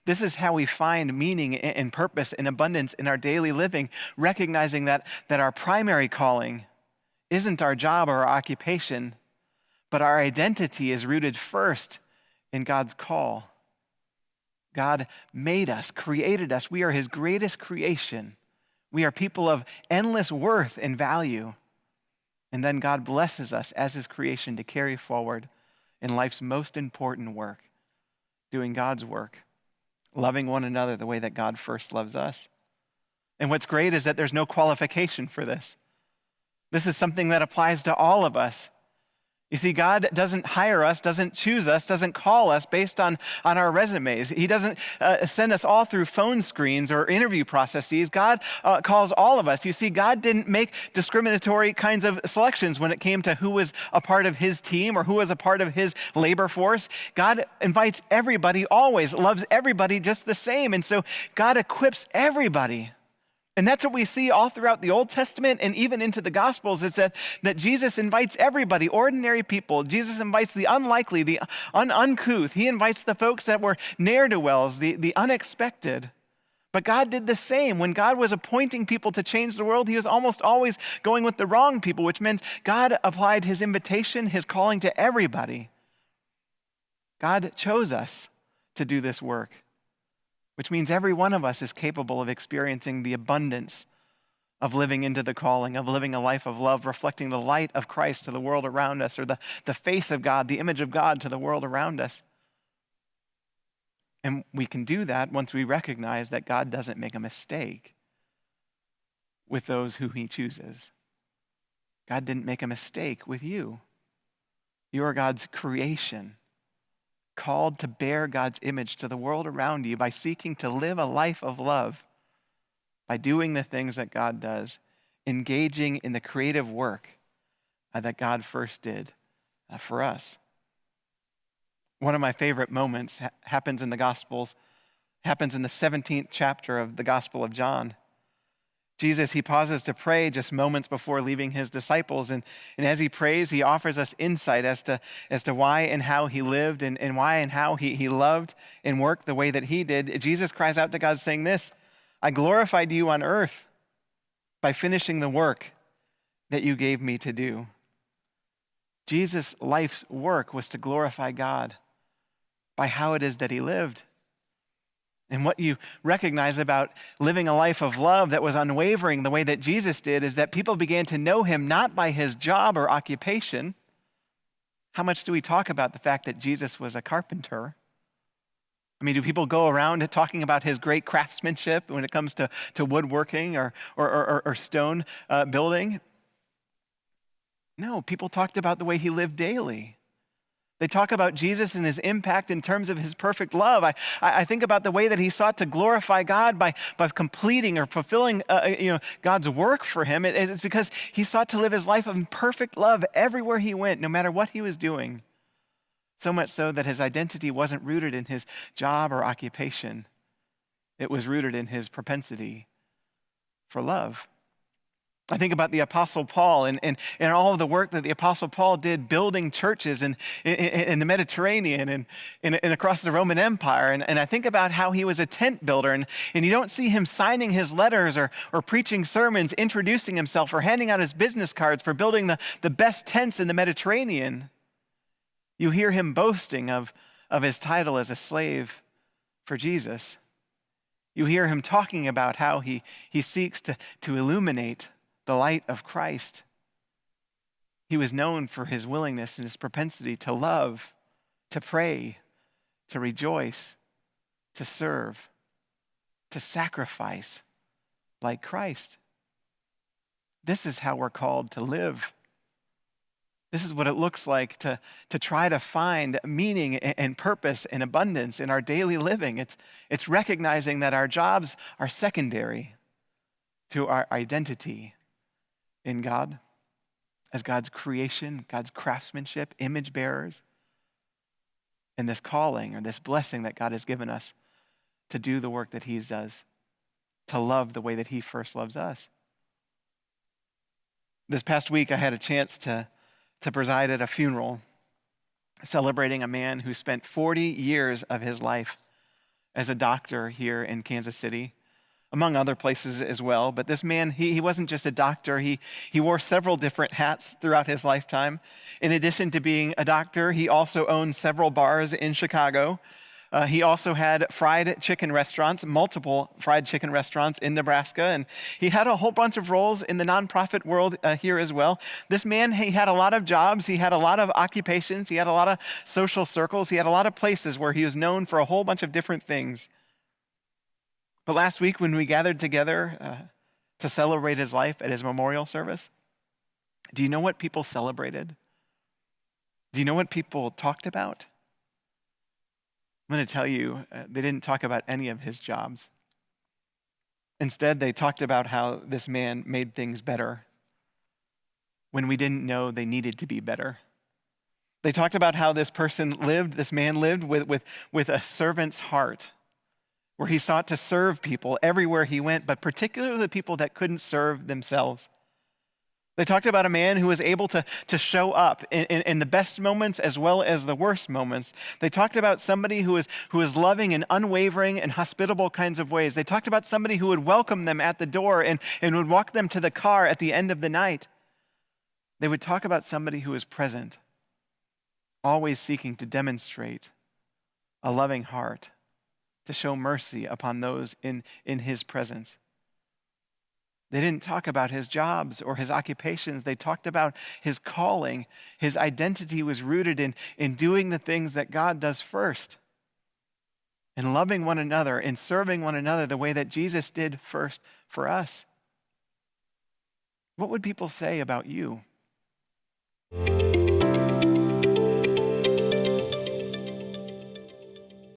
This is how we find meaning and purpose and abundance in our daily living, recognizing that our primary calling isn't our job or our occupation, but our identity is rooted first in God's call. God made us, created us. We are his greatest creation. We are people of endless worth and value. And then God blesses us as his creation to carry forward in life's most important work, doing God's work, loving one another the way that God first loves us. And what's great is that there's no qualification for this. This is something that applies to all of us. You see, God doesn't hire us, doesn't choose us, doesn't call us based on our resumes. He doesn't send us all through phone screens or interview processes. God calls all of us. You see, God didn't make discriminatory kinds of selections when it came to who was a part of his team or who was a part of his labor force. God invites everybody always, loves everybody just the same. And so God equips everybody. And that's what we see all throughout the Old Testament and even into the Gospels, is that Jesus invites everybody, ordinary people. Jesus invites the unlikely, the uncouth. He invites the folks that were ne'er-do-wells, the unexpected. But God did the same. When God was appointing people to change the world, he was almost always going with the wrong people, which meant God applied his invitation, his calling to everybody. God chose us to do this work, which means every one of us is capable of experiencing the abundance of living into the calling, of living a life of love, reflecting the light of Christ to the world around us, or the face of God, the image of God to the world around us. And we can do that once we recognize that God doesn't make a mistake with those who he chooses. God didn't make a mistake with you. You are God's creation, called to bear God's image to the world around you by seeking to live a life of love, by doing the things that God does, engaging in the creative work that God first did for us. One of my favorite moments happens in the Gospels, happens in the 17th chapter of the Gospel of John. Jesus, he pauses to pray just moments before leaving his disciples. And as he prays, he offers us insight as to why and how he lived and why and how he loved and worked the way that he did. Jesus cries out to God saying this, I glorified you on earth by finishing the work that you gave me to do. Jesus' life's work was to glorify God by how it is that he lived. And what you recognize about living a life of love that was unwavering the way that Jesus did is that people began to know him not by his job or occupation. How much do we talk about the fact that Jesus was a carpenter? I mean, do people go around talking about his great craftsmanship when it comes to woodworking or stone building? No, people talked about the way he lived daily. They talk about Jesus and his impact in terms of his perfect love. I think about the way that he sought to glorify God by completing or fulfilling God's work for him. It's because he sought to live his life of perfect love everywhere he went, no matter what he was doing. So much so that his identity wasn't rooted in his job or occupation. It was rooted in his propensity for love. I think about the Apostle Paul and all of the work that the Apostle Paul did building churches in the Mediterranean and across the Roman Empire. And I think about how he was a tent builder. And you don't see him signing his letters or preaching sermons, introducing himself, or handing out his business cards for building the best tents in the Mediterranean. You hear him boasting of his title as a slave for Jesus. You hear him talking about how he seeks to illuminate the light of Christ. He was known for his willingness and his propensity to love, to pray, to rejoice, to serve, to sacrifice like Christ. This is how we're called to live. This is what it looks like to try to find meaning and purpose and abundance in our daily living. It's recognizing that our jobs are secondary to our identity in God, as God's creation, God's craftsmanship, image bearers, and this calling or this blessing that God has given us to do the work that he does, to love the way that he first loves us. This past week, I had a chance to preside at a funeral celebrating a man who spent 40 years of his life as a doctor here in Kansas City, among other places as well. But this man, he wasn't just a doctor. He wore several different hats throughout his lifetime. In addition to being a doctor, he also owned several bars in Chicago. He also had fried chicken restaurants, multiple fried chicken restaurants in Nebraska, and he had a whole bunch of roles in the nonprofit world here as well. This man, he had a lot of jobs, he had a lot of occupations, he had a lot of social circles, he had a lot of places where he was known for a whole bunch of different things. But last week when we gathered together to celebrate his life at his memorial service, do you know what people celebrated? Do you know what people talked about? I'm going to tell you, they didn't talk about any of his jobs. Instead, they talked about how this man made things better when we didn't know they needed to be better. They talked about how this man lived with a servant's heart, where he sought to serve people everywhere he went, but particularly the people that couldn't serve themselves. They talked about a man who was able to show up in the best moments as well as the worst moments. They talked about somebody who was loving in unwavering and hospitable kinds of ways. They talked about somebody who would welcome them at the door and would walk them to the car at the end of the night. They would talk about somebody who was present, always seeking to demonstrate a loving heart, to show mercy upon those in his presence. They didn't talk about his jobs or his occupations. They talked about his calling. His identity was rooted in doing the things that God does first, and loving one another and serving one another the way that Jesus did first for us. What would people say about you?